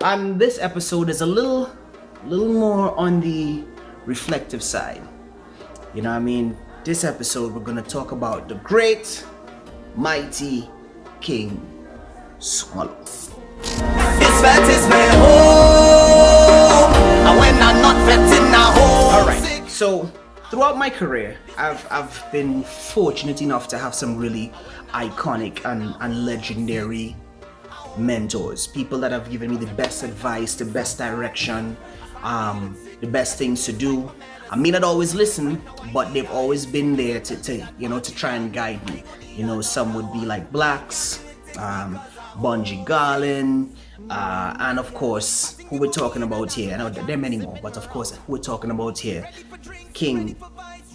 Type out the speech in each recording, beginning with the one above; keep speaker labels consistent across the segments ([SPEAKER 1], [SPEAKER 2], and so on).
[SPEAKER 1] And this episode is a little more on the reflective side. You know what I mean? This episode we're gonna talk about the great, mighty King Swallow.
[SPEAKER 2] This vet is my home, and when I'm not vetting my home.
[SPEAKER 1] Alright, so throughout my career, I've been fortunate enough to have some really iconic and legendary mentors, people that have given me the best advice, the best direction, the best things to do. I may not always listen, but they've always been there to try and guide me. You know, some would be like Blacks, Bungie Garlin, and of course, who we're talking about here. I know there are many more, but of course, who we're talking about here,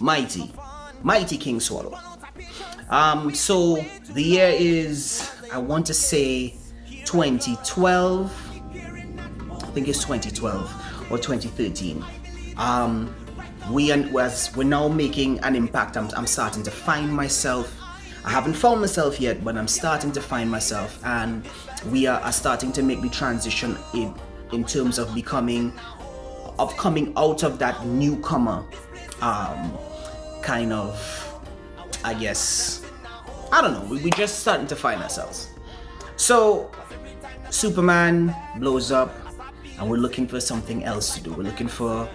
[SPEAKER 1] Mighty King Swallow. So the year is, I want to say 2012. I think it's 2012 or 2013. We're now making an impact. I'm starting to find myself. I haven't found myself yet, but I'm starting to find myself, and we are starting to make the transition in terms of coming out of that newcomer kind of, I guess, I don't know. We're just starting to find ourselves. So Superman blows up, and we're looking for something else to do. We're looking for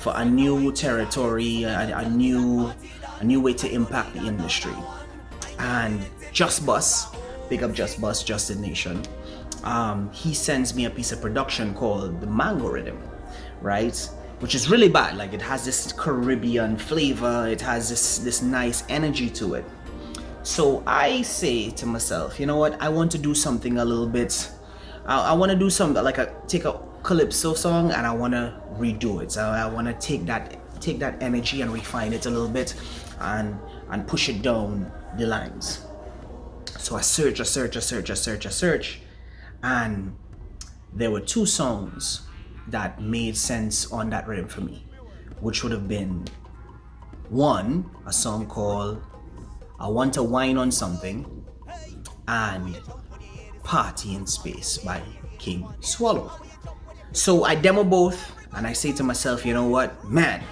[SPEAKER 1] a new territory, a new way to impact the industry. And Just Bus, big up Just Bus, Justin Nation, he sends me a piece of production called the Mango Rhythm, right? Which is really bad. Like, it has this Caribbean flavor, it has this nice energy to it. So I say to myself, you know what, I want to do something a little bit, I want to do something like take a calypso song and I want to redo it. So I want to take that energy and refine it a little bit and push it down the lines. So I search, and there were two songs that made sense on that rhythm for me, which would have been one, a song called I Want to Wine on Something, and Party in Space by King Swallow. So I demo both, and I say to myself, you know what, man,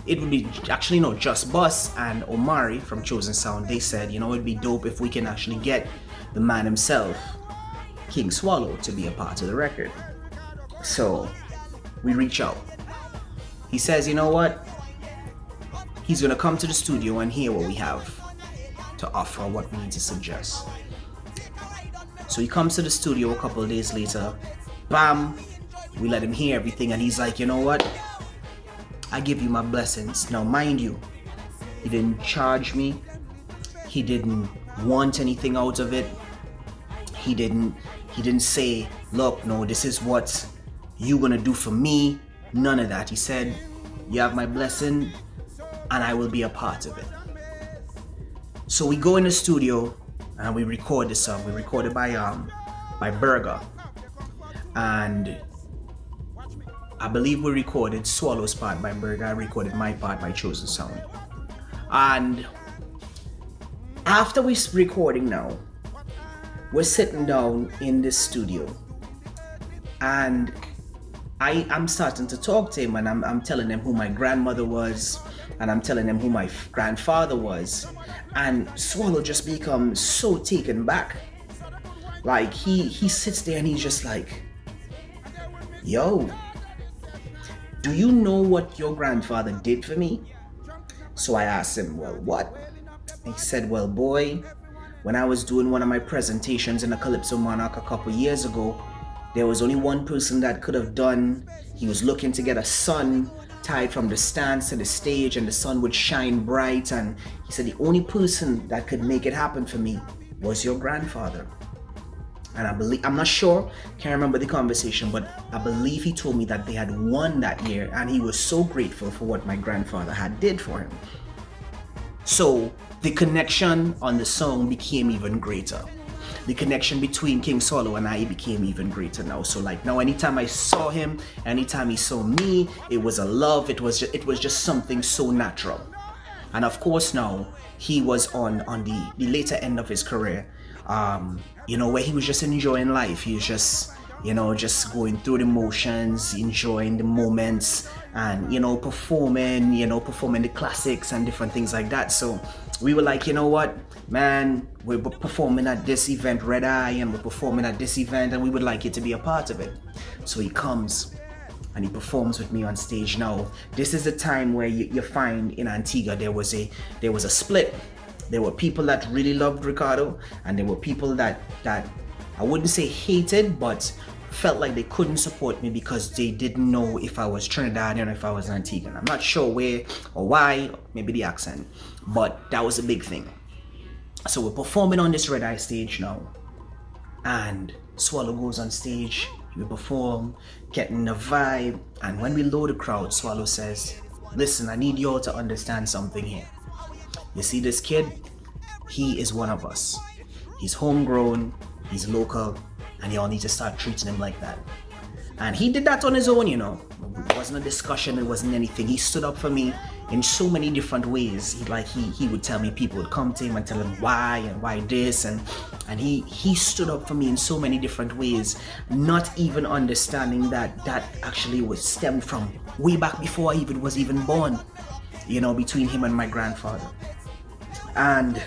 [SPEAKER 1] it would be actually Just Bus and Omari from Chosen Sound. They said, it'd be dope if we can actually get the man himself, King Swallow, to be a part of the record. So we reach out. He says, you know what, he's gonna come to the studio and hear what we have to offer, what we need to suggest. So he comes to the studio a couple of days later. Bam, we let him hear everything, and he's like, you know what, I give you my blessings. Now mind you, he didn't charge me, he didn't want anything out of it, he didn't say, look, no, this is what you gonna do for me. None of that. He said, you have my blessing and I will be a part of it. So we go in the studio and we record the song. We recorded by Burger, and I believe we recorded Swallow's part by Burger. I recorded my part by Chosen Sound. And after we recording now, we're sitting down in this studio, and I'm starting to talk to him, and I'm telling him who my grandmother was, and I'm telling him who my grandfather was, and Swallow just becomes so taken back. Like, he sits there and he's just like, yo, do you know what your grandfather did for me? So I asked him, well, what? He said, well, boy, when I was doing one of my presentations in the Calypso Monarch a couple years ago, there was only one person that could have done. He was looking to get a sun tied from the stands to the stage, and the sun would shine bright, and he said the only person that could make it happen for me was your grandfather. And I'm not sure, can't remember the conversation, but I believe he told me that they had won that year, and he was so grateful for what my grandfather had did for him. So the connection on the song became even greater. The connection between King Swallow and I became even greater now. So like now, anytime I saw him, anytime he saw me, it was a love. It was just something so natural. And of course now he was on the later end of his career, where he was just enjoying life. He was just just going through the motions, enjoying the moments, and performing the classics and different things like that. So we were like, you know what, man, we're performing at this event, Red Eye, and we're performing at this event, and we would like you to be a part of it. So he comes and he performs with me on stage. Now, this is the time where you find in Antigua there was a split. There were people that really loved Ricardo, and there were people that I wouldn't say hated, but felt like they couldn't support me because they didn't know if I was Trinidadian or if I was Antiguan. I'm not sure where or why, maybe the accent, but that was a big thing. So we're performing on this Red Eye stage now, and Swallow goes on stage, we perform, getting the vibe, and when we load the crowd, Swallow says, listen, I need you all to understand something here. You see this kid? He is one of us. He's homegrown, he's local, and y'all need to start treating him like that. And he did that on his own, It wasn't a discussion, it wasn't anything. He stood up for me in so many different ways. He would tell me people would come to him and tell him why and why this, and he stood up for me in so many different ways, not even understanding that actually was stemmed from way back before I was even born, between him and my grandfather. And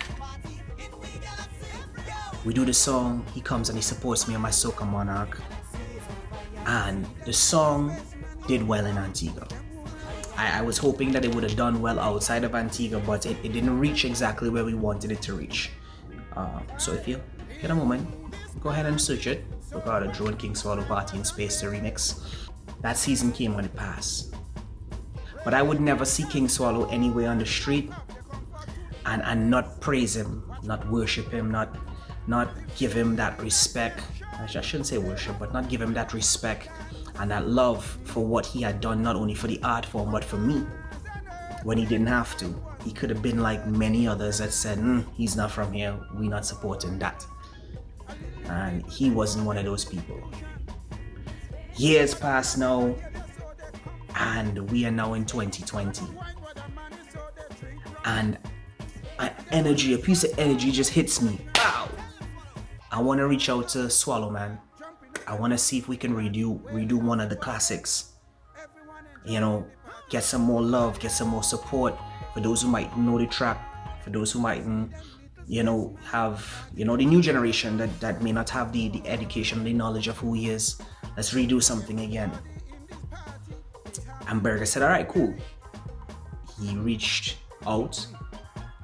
[SPEAKER 1] we do the song, he comes and he supports me on my Soca Monarch, and the song did well in Antigua. I was hoping that it would have done well outside of Antigua, but it didn't reach exactly where we wanted it to reach. So if you get a moment, go ahead and search it. Look out at Drue and King Swallow Party in Space, the remix. That season came when it passed. But I would never see King Swallow anywhere on the street and not praise him, not worship him, not give him that respect. I shouldn't say worship, but not give him that respect and that love for what he had done, not only for the art form, but for me, when he didn't have to. He could have been like many others that said, he's not from here, we're not supporting that. And he wasn't one of those people. Years pass now, and we are now in 2020. And a piece of energy just hits me. Wow! I want to reach out to Swallow, man. I want to see if we can redo one of the classics. Get some more love, get some more support for those who might know the track, for those who might, have, the new generation that may not have the education, the knowledge of who he is. Let's redo something again. And Berger said, all right, cool. He reached out,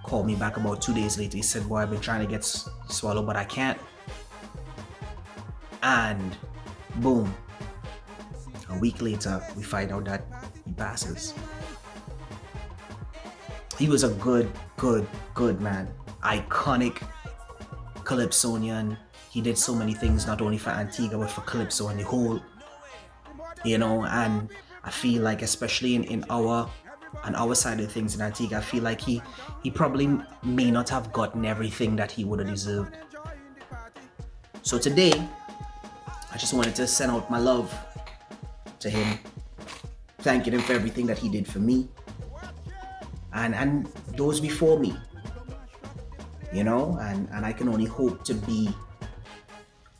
[SPEAKER 1] called me back about 2 days later. He said, boy, I've been trying to get Swallow, but I can't. And boom, a week later, we find out that he passes. He was a good man. Iconic Calypsonian. He did so many things, not only for Antigua, but for Calypso and the whole, and I feel like, especially on our side of things in Antigua, I feel like he probably may not have gotten everything that he would have deserved. So today, I just wanted to send out my love to him, thanking him for everything that he did for me and those before me, and I can only hope to be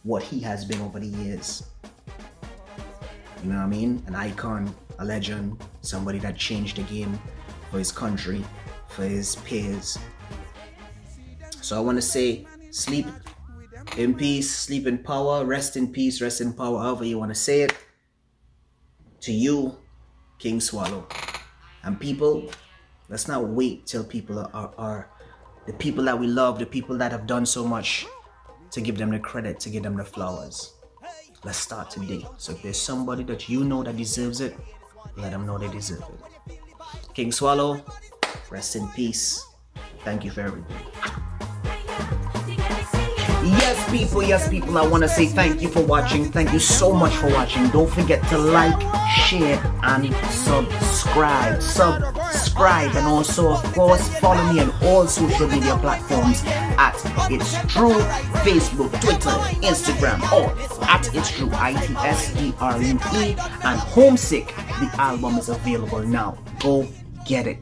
[SPEAKER 1] what he has been over the years. You know what I mean? An icon, a legend, somebody that changed the game for his country, for his peers. So I want to say, sleep in peace, sleep in power, rest in peace, rest in power, however you want to say it. To you, King Swallow. And people, let's not wait till people are the people that we love, the people that have done so much, to give them the credit, to give them the flowers. Let's start today. So if there's somebody that that deserves it, let them know they deserve it. King Swallow, rest in peace. Thank you for everything. Yes people, I want to say thank you for watching. Thank you so much for watching. Don't forget to like, share, and subscribe, and also of course follow me on all social media platforms at It's Drue, Facebook, Twitter, Instagram, or at It's Drue, ITSDRUE, and Homesick, the album is available now. Go get it.